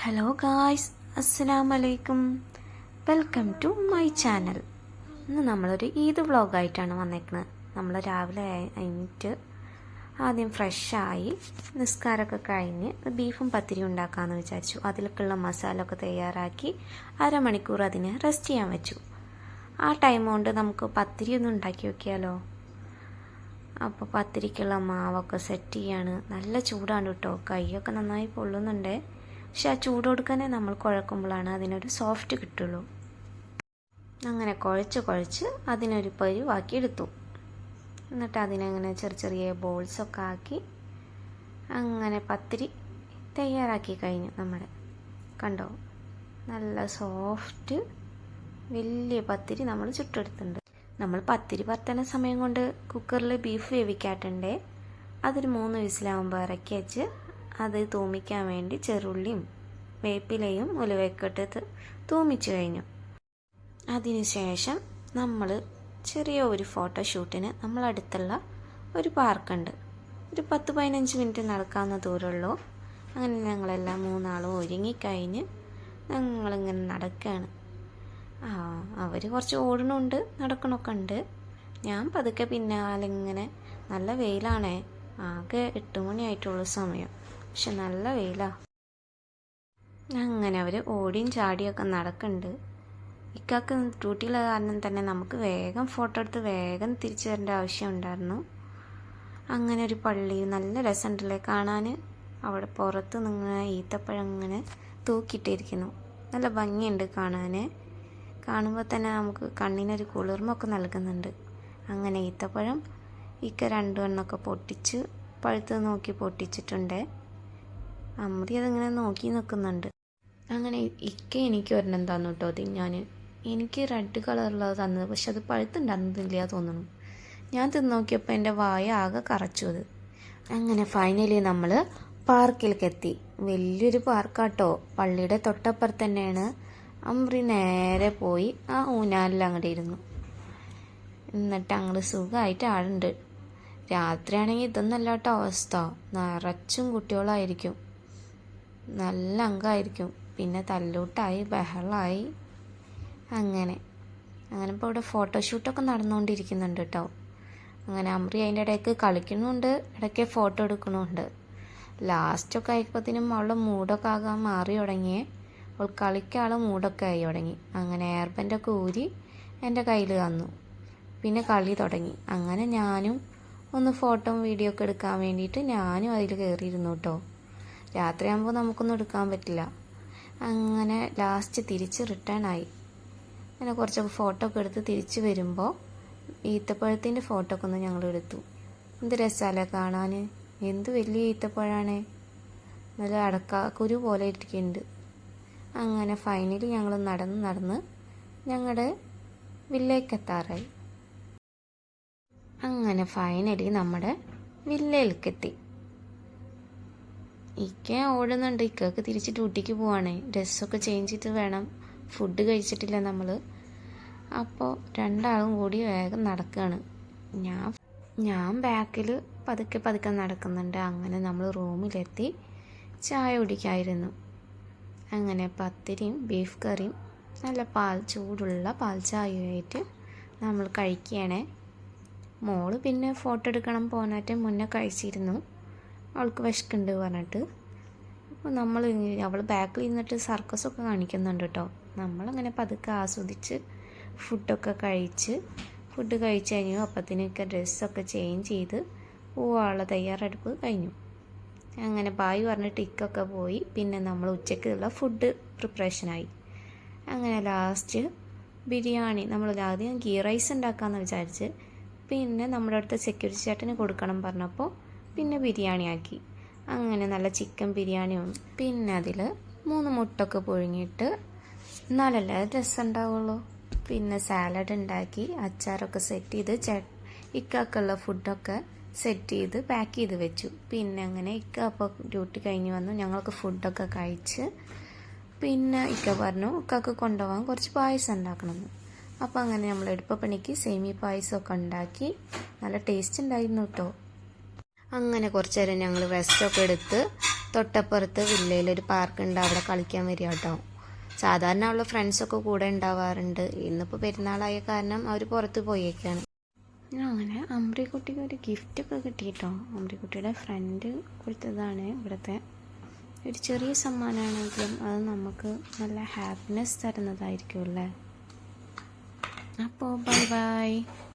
Hello guys, അസ്സലാമലൈക്കും. Welcome to my channel. ഇന്ന് നമ്മളൊരു ഈദ് വ്ളോഗായിട്ടാണ് വന്നേക്കുന്നത്. നമ്മൾ രാവിലെ കഴിഞ്ഞിട്ട് ആദ്യം ഫ്രഷായി നിസ്കാരമൊക്കെ കഴിഞ്ഞ് ബീഫും പത്തിരി ഉണ്ടാക്കാമെന്ന് വിചാരിച്ചു. അതിലേക്കുള്ള മസാല ഒക്കെ തയ്യാറാക്കി അരമണിക്കൂർ അതിന് റെസ്റ്റ് ചെയ്യാൻ വെച്ചു. ആ ടൈം കൊണ്ട് നമുക്ക് പത്തിരി ഒന്ന് ഉണ്ടാക്കി നോക്കിയാലോ. അപ്പോൾ പത്തിരിക്കുള്ള മാവൊക്കെ സെറ്റ് ചെയ്യാണ്. നല്ല ചൂടാണ് കേട്ടോ, കൈയൊക്കെ നന്നായി പൊള്ളുന്നുണ്ട്. പക്ഷെ ആ ചൂട് കൊടുക്കാനേ നമ്മൾ കുഴക്കുമ്പോഴാണ് അതിനൊരു സോഫ്റ്റ് കിട്ടുള്ളൂ. അങ്ങനെ കുഴച്ച് അതിനൊരു പരുവാക്കി എടുത്തു. എന്നിട്ട് അതിനങ്ങനെ ചെറിയ ബോൾസൊക്കെ ആക്കി അങ്ങനെ പത്തിരി തയ്യാറാക്കി കഴിഞ്ഞു. നമ്മുടെ കണ്ടോ, നല്ല സോഫ്റ്റ് വലിയ പത്തിരി നമ്മൾ ചുട്ടെടുത്തിട്ടുണ്ട്. നമ്മൾ പത്തിരി പരത്തണ സമയം കൊണ്ട് കുക്കറിൽ ബീഫ് വേവിക്കാട്ടുണ്ടേ. അതൊരു 3 വിസിലാകുമ്പോൾ ഇറക്കി വെച്ച് അത് തൂമിക്കാൻ വേണ്ടി ചെറുള്ളിയും വേപ്പിലയും ഉലുവയൊക്കെ ഇട്ട് തൂമിച്ച് കഴിഞ്ഞു. അതിനുശേഷം നമ്മൾ ചെറിയ ഒരു ഫോട്ടോഷൂട്ടിന് നമ്മളടുത്തുള്ള ഒരു പാർക്കുണ്ട്. ഒരു 10-15 മിനിറ്റ് നടക്കാവുന്ന ദൂരമുള്ളൂ. അങ്ങനെ ഞങ്ങളെല്ലാം 3 ആളും ഒരുങ്ങിക്കഴിഞ്ഞ് ഞങ്ങളിങ്ങനെ നടക്കുകയാണ്. അവർ കുറച്ച് ഓടണമുണ്ട്, നടക്കണമൊക്കെ ഉണ്ട്. ഞാൻ പതുക്കെ പിന്നാലെ ഇങ്ങനെ. നല്ല വെയിലാണേ, ആകെ 8 മണിയായിട്ടുള്ള സമയം, പക്ഷെ നല്ല വെയിലാണ്. അങ്ങനെ അവർ ഓടിയും ചാടിയൊക്കെ നടക്കുന്നുണ്ട്. ഇക്കാക്ക് ഡ്യൂട്ടിയുള്ള കാരണം തന്നെ നമുക്ക് വേഗം ഫോട്ടോ എടുത്ത് വേഗം തിരിച്ചു വരേണ്ട ആവശ്യം ഉണ്ടായിരുന്നു. അങ്ങനെ ഒരു പള്ളി നല്ല രസമുണ്ടല്ലേ കാണാൻ. അവിടെ പുറത്ത് നിങ്ങൾ ഈത്തപ്പഴം ഇങ്ങനെ തൂക്കിയിട്ടിരിക്കുന്നു. നല്ല ഭംഗിയുണ്ട് കാണാൻ. കാണുമ്പോൾ തന്നെ നമുക്ക് കണ്ണിനൊരു കുളിർമൊക്കെ നൽകുന്നുണ്ട്. അങ്ങനെ ഈത്തപ്പഴം ഇക്ക 2 എണ്ണമൊക്കെ പൊട്ടിച്ച് പഴുത്ത് നോക്കി പൊട്ടിച്ചിട്ടുണ്ട്. അമ്മറി അതിങ്ങനെ നോക്കി നിൽക്കുന്നുണ്ട്. അങ്ങനെ ഇക്ക എനിക്ക് ഒരെണ്ണം തന്നു കേട്ടോ തിന്നാൻ. എനിക്ക് റെഡ് കളറുള്ളത് തന്നത്, പക്ഷെ അത് പഴുത്തുണ്ടായിരുന്നില്ല തോന്നുന്നു. ഞാൻ തിന്ന് നോക്കിയപ്പോൾ എൻ്റെ വായ ആകെ കറച്ചു അത്. അങ്ങനെ ഫൈനലി നമ്മൾ പാർക്കിലേക്ക് എത്തി. വലിയൊരു പാർക്കാട്ടോ, പള്ളിയുടെ തൊട്ടപ്പുറത്ത് തന്നെയാണ്. അമ്രി നേരെ പോയി ആ ഊഞ്ഞാലിൽ അങ്ങോട്ട് ഇരുന്നു. എന്നിട്ട് അങ്ങോട്ട് സുഖമായിട്ട് ആളുണ്ട്. രാത്രിയാണെങ്കിൽ ഇതൊന്നല്ല കേട്ടോ അവസ്ഥ, നിറച്ചും കുട്ടികളായിരിക്കും, നല്ല അംഗമായിരിക്കും. പിന്നെ തല്ലൂട്ടായി ബഹളമായി. അങ്ങനെ ഇപ്പോൾ ഇവിടെ ഫോട്ടോഷൂട്ടൊക്കെ നടന്നുകൊണ്ടിരിക്കുന്നുണ്ട് കേട്ടോ. അങ്ങനെ അമ്രി അതിൻ്റെ ഇടയ്ക്ക് കളിക്കുന്നുണ്ട്, ഇടയ്ക്ക് ഫോട്ടോ എടുക്കണമുണ്ട്. ലാസ്റ്റൊക്കെ ആയപ്പോഴത്തേനും അവളുടെ മൂടൊക്കെ ആകാൻ മാറി തുടങ്ങിയേ. അവൾ കളിക്കാനുള്ള മൂടൊക്കെ ആയി തുടങ്ങി. അങ്ങനെ എയർബൻഡൊക്കെ ഊരി എൻ്റെ കയ്യിൽ തന്നു. പിന്നെ കളി തുടങ്ങി. അങ്ങനെ ഞാനും ഒന്ന് ഫോട്ടോ വീഡിയോ ഒക്കെ എടുക്കാൻ വേണ്ടിയിട്ട് ഞാനും അതിൽ കയറിയിരുന്നു കേട്ടോ. രാത്രിയാകുമ്പോൾ നമുക്കൊന്നും എടുക്കാൻ പറ്റില്ല. അങ്ങനെ ലാസ്റ്റ് തിരിച്ച് റിട്ടേൺ ആയി. അങ്ങനെ കുറച്ചൊക്കെ ഫോട്ടോ ഒക്കെ എടുത്ത് തിരിച്ച് വരുമ്പോൾ ഈത്തപ്പഴത്തിൻ്റെ ഫോട്ടോ ഒക്കെ ഒന്ന് ഞങ്ങൾ എടുത്തു. എന്ത് രസമല്ലേ കാണാൻ, എന്ത് വലിയ ഈത്തപ്പഴമാണ്, നല്ല അടക്കാക്കുരു പോലെ ഇരിക്കുന്നുണ്ട്. അങ്ങനെ ഫൈനലി ഞങ്ങൾ നടന്ന് ഞങ്ങളുടെ വില്ലേക്ക് എത്താറായി. അങ്ങനെ ഫൈനലി നമ്മുടെ വില്ലയിലേക്കെത്തി. ഇക്ക ഓടുന്നുണ്ട്, ഇക്കക്ക് തിരിച്ച് ഡ്യൂട്ടിക്ക് പോവാണേ. ഡ്രസ്സൊക്കെ ചേഞ്ച് ചെയ്തിട്ട് വേണം, ഫുഡ് കഴിച്ചിട്ടില്ല നമ്മൾ. അപ്പോൾ 2 ആളും കൂടി വേഗം നടക്കുകയാണ്. ഞാൻ ബാക്കിൽ പതുക്കെ നടക്കുന്നുണ്ട്. അങ്ങനെ നമ്മൾ റൂമിലെത്തി ചായ കുടിക്കായിരുന്നു. അങ്ങനെ പത്തിരിയും ബീഫ് കറിയും നല്ല ചൂടുള്ള പാൽ ചായയായിട്ട് നമ്മൾ കഴിക്കുകയാണേ. മോള് പിന്നെ ഫോട്ടോ എടുക്കണം പോകാനായിട്ട് മുന്നേ കഴിച്ചിരുന്നു, അവൾക്ക് വിശക്കുണ്ട് പറഞ്ഞിട്ട്. അപ്പോൾ അവൾ ബാക്കിൽ നിന്നിട്ട് സർക്കസൊക്കെ കാണിക്കുന്നുണ്ട് കേട്ടോ. നമ്മളങ്ങനെ പതുക്കെ ആസ്വദിച്ച് ഫുഡ് കഴിച്ച് കഴിഞ്ഞു. അപ്പത്തിനൊക്കെ ഡ്രസ്സൊക്കെ ചേഞ്ച് ചെയ്ത് പോവാനുള്ള തയ്യാറെടുപ്പ് കഴിഞ്ഞു. അങ്ങനെ ബായ് പറഞ്ഞിട്ട് ഇക്കൊക്കെ പോയി. പിന്നെ നമ്മൾ ഉച്ചയ്ക്കുള്ള ഫുഡ് പ്രിപ്പറേഷനായി. അങ്ങനെ ലാസ്റ്റ് ബിരിയാണി, നമ്മൾ ആദ്യം ഗീ റൈസ് ഉണ്ടാക്കാമെന്ന് വിചാരിച്ച്, പിന്നെ നമ്മുടെ അടുത്ത് സെക്യൂരിറ്റി ചേട്ടന് കൊടുക്കണം പറഞ്ഞപ്പോൾ പിന്നെ ബിരിയാണി ആക്കി. അങ്ങനെ നല്ല ചിക്കൻ ബിരിയാണിയും പിന്നെ അതിൽ 3 മുട്ടൊക്കെ പുഴുങ്ങിയിട്ട് എന്നാലല്ലേ രസം ഉണ്ടാവുള്ളൂ. പിന്നെ സാലഡ് ഉണ്ടാക്കി, അച്ചാറൊക്കെ സെറ്റ് ചെയ്ത് ഇക്കാക്കുള്ള ഫുഡൊക്കെ സെറ്റ് ചെയ്ത് പാക്ക് ചെയ്ത് വെച്ചു. പിന്നെ അങ്ങനെ ഇക്ക അപ്പോൾ ഡ്യൂട്ടി കഴിഞ്ഞ് വന്നു. ഞങ്ങൾക്ക് ഫുഡൊക്കെ കഴിച്ച് പിന്നെ ഇക്ക പറഞ്ഞു ഇക്കാക്ക് കൊണ്ടുപോകാൻ കുറച്ച് പായസം ഉണ്ടാക്കണമെന്ന്. അപ്പോൾ അങ്ങനെ നമ്മൾ എളുപ്പപ്പണിക്ക് സേമിയ പായസമൊക്കെ ഉണ്ടാക്കി. നല്ല ടേസ്റ്റ് ഉണ്ടായിരുന്നു കേട്ടോ. അങ്ങനെ കുറച്ച് നേരം ഞങ്ങൾ റെസ്റ്റൊക്കെ എടുത്ത് തൊട്ടപ്പുറത്ത് വില്ലയിലൊരു പാർക്കുണ്ട്, അവിടെ കളിക്കാൻ വരിക കേട്ടോ. സാധാരണ അവളുടെ ഫ്രണ്ട്സൊക്കെ കൂടെ ഉണ്ടാവാറുണ്ട്. ഇന്നിപ്പോൾ പെരുന്നാളായ കാരണം അവർ പുറത്ത് പോയേക്കാണ്. അങ്ങനെ അമ്രിക്കുട്ടിക്ക് ഒരു ഗിഫ്റ്റൊക്കെ കിട്ടി കേട്ടോ. അമ്രിക്കുട്ടിയുടെ ഫ്രണ്ട് കൊടുത്തതാണ്. ഇവിടുത്തെ ഒരു ചെറിയ സമ്മാനമാണെങ്കിലും അത് നമുക്ക് നല്ല ഹാപ്പിനെസ് തരുന്നതായിരിക്കും അല്ലേ. അപ്പോൾ ബൈ ബൈ.